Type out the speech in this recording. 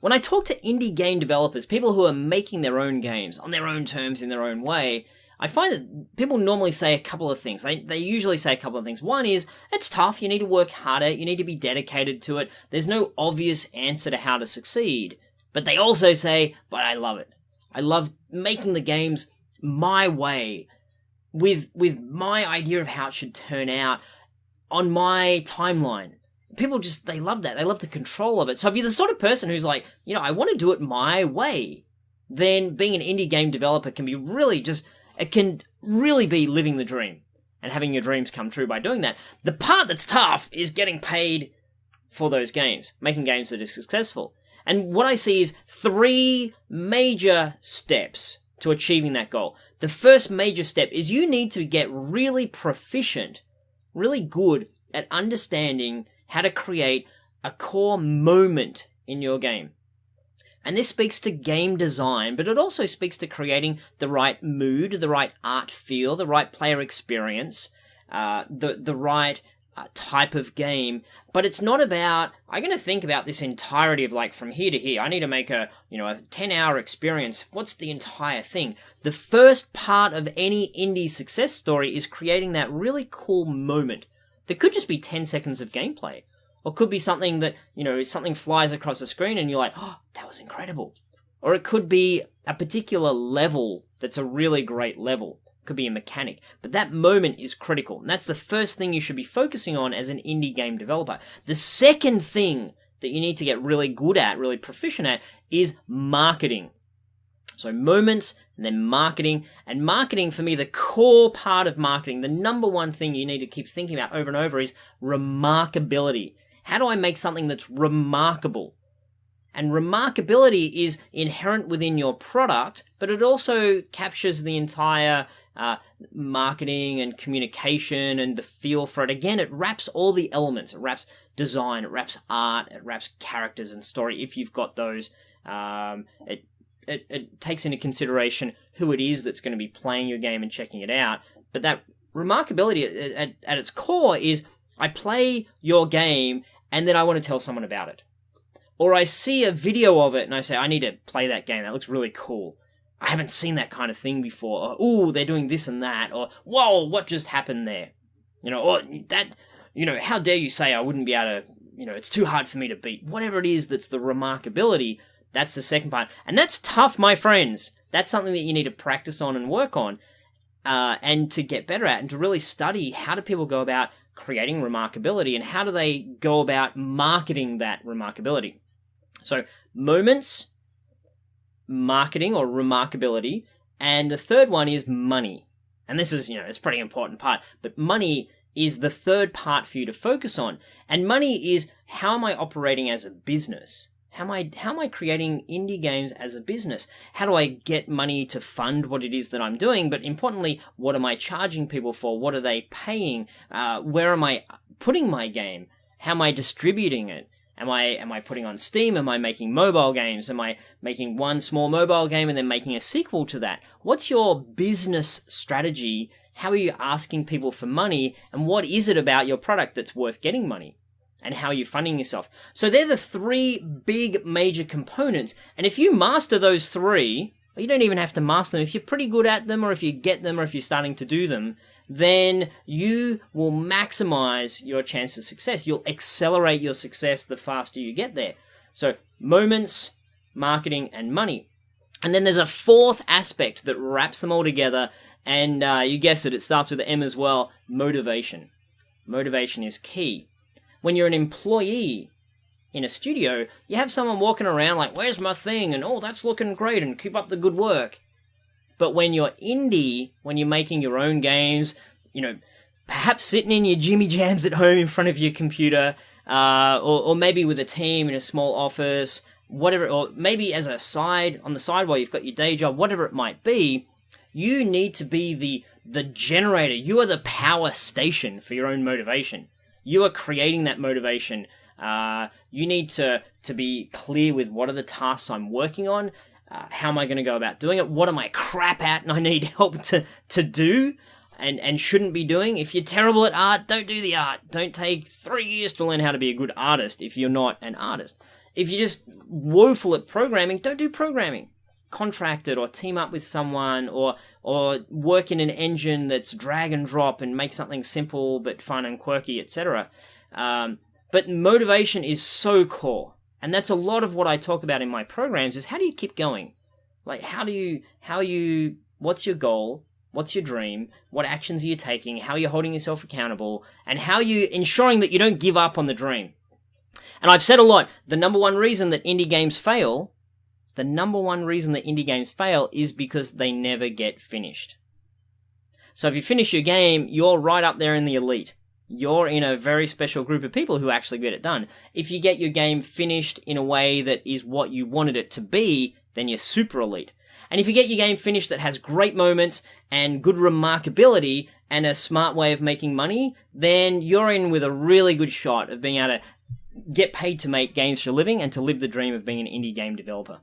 When I talk to indie game developers, people who are making their own games on their own terms in their own way, I find that people normally say a couple of things. They usually say a couple of things. One is, it's tough, you need to work harder, you need to be dedicated to it, there's no obvious answer to how to succeed. But they also say, but I love it. I love making the games my way, with my idea of how it should turn out, on my timeline. People just, they love that. They love the control of it. So if you're the sort of person who's like, I want to do it my way, then being an indie game developer can be really just, it can really be living the dream and having your dreams come true by doing that. The part that's tough is getting paid for those games, making games that are successful. And what I see is 3 major steps to achieving that goal. The first major step is you need to get really proficient, really good at understanding how to create a core moment in your game. And this speaks to game design, but it also speaks to creating the right mood, the right art feel, the right player experience, the right type of game. But it's not about, I'm going to think about this entirety of like from here to here. I need to make a 10-hour experience. What's the entire thing? The first part of any indie success story is creating that really cool moment. That could just be 10 seconds of gameplay. Or could be something that, something flies across the screen and you're like, oh, that was incredible. Or it could be a particular level that's a really great level. It could be a mechanic. But that moment is critical. And that's the first thing you should be focusing on as an indie game developer. The second thing that you need to get really good at, really proficient at, is marketing. So moments, and then marketing. And marketing, for me, the core part of marketing, the number one thing you need to keep thinking about over and over is remarkability. How do I make something that's remarkable? And remarkability is inherent within your product, but it also captures the entire marketing and communication and the feel for it. Again, it wraps all the elements. It wraps design, it wraps art, it wraps characters and story, if you've got those. It takes into consideration who it is that's going to be playing your game and checking it out. But that remarkability at its core is, I play your game and then I want to tell someone about it. Or I see a video of it and I say, I need to play that game. That looks really cool. I haven't seen that kind of thing before. Or, ooh, they're doing this and that. Or, whoa, what just happened there? Or that, how dare you say I wouldn't be able to, it's too hard for me to beat. Whatever it is that's the remarkability, that's the second part. And that's tough, my friends. That's something that you need to practice on and work on. And to get better at, and to really study how do people go about creating remarkability and how do they go about marketing that remarkability. So moments, marketing or remarkability, and the third one is money. And this is, it's a pretty important part, but money is the third part for you to focus on. And money is, how am I operating as a business? How am I creating indie games as a business? How do I get money to fund what it is that I'm doing? But importantly, what am I charging people for? What are they paying? Where am I putting my game? How am I distributing it? Am I putting on Steam? Am I making mobile games? Am I making one small mobile game and then making a sequel to that? What's your business strategy? How are you asking people for money? And what is it about your product that's worth getting money? And how are you funding yourself? So they're the 3 big major components. And if you master those 3, you don't even have to master them. If you're pretty good at them, or if you get them, or if you're starting to do them, then you will maximize your chance of success. You'll accelerate your success the faster you get there. So moments, marketing, and money. And then there's a 4th aspect that wraps them all together. And you guessed it, it starts with the M as well, motivation. Motivation is key. When you're an employee in a studio, you have someone walking around like, where's my thing? And, oh, that's looking great, and keep up the good work. But when you're indie, when you're making your own games, perhaps sitting in your Jimmy Jams at home in front of your computer, or maybe with a team in a small office, whatever, or maybe as a side, on the side while you've got your day job, whatever it might be, you need to be the generator. You are the power station for your own motivation. You are creating that motivation. You need to be clear with, what are the tasks I'm working on? How am I going to go about doing it? What am I crap at and I need help to do and shouldn't be doing? If you're terrible at art, don't do the art. Don't take 3 years to learn how to be a good artist if you're not an artist. If you're just woeful at programming, don't do programming. Contract it or team up with someone or work in an engine that's drag and drop and make something simple but fun and quirky, etc. But motivation is so core. And that's a lot of what I talk about in my programs is how do you keep going? Like what's your goal? What's your dream? What actions are you taking? How are you holding yourself accountable? And how are you ensuring that you don't give up on the dream? And I've said a lot, the number one reason that indie games fail is because they never get finished. So if you finish your game, you're right up there in the elite. You're in a very special group of people who actually get it done. If you get your game finished in a way that is what you wanted it to be, then you're super elite. And if you get your game finished that has great moments and good remarkability and a smart way of making money, then you're in with a really good shot of being able to get paid to make games for a living and to live the dream of being an indie game developer.